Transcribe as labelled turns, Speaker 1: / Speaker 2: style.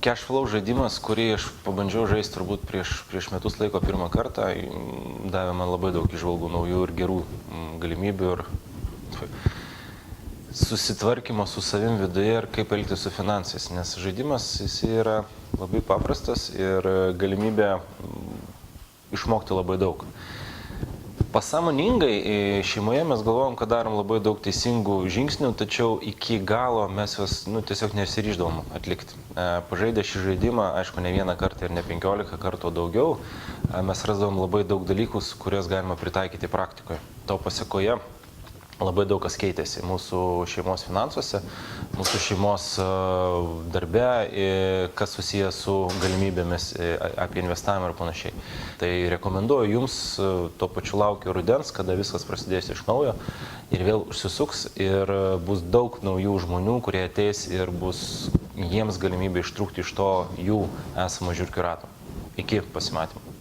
Speaker 1: Cash flow žaidimas, kurį aš pabandžiau žaisti turbūt prieš metus laiko pirmą kartą, davė man labai daug įžvalgų, naujų ir gerų galimybių ir susitvarkymo su savim viduje ir kaip elgtis su finansais, nes žaidimas jis yra labai paprastas ir galimybė išmokti labai daug. Pasąmoningai šeimoje mes galvojom, kad darom labai daug teisingų žingsnių, tačiau iki galo mes juos tiesiog nesiryždavom atlikti. Pažaidę šį žaidimą, aišku, ne vieną kartą ir ne 15 kartų daugiau, mes rasdavom labai daug dalykus, kuriuos galima pritaikyti praktikoje. To pasekoje labai daug kas keitėsi mūsų šeimos finansuose, mūsų šeimos darbe, kas susijęs su galimybėmis apie investavimą ir panašiai. Tai rekomenduoju jums, tuo pačiu laukiu rudens, kada viskas prasidės iš naujo ir vėl užsisuks ir bus daug naujų žmonių, kurie ateis ir bus jiems galimybė ištrūkti iš to jų esamo žiurkių rato. Iki pasimatymų.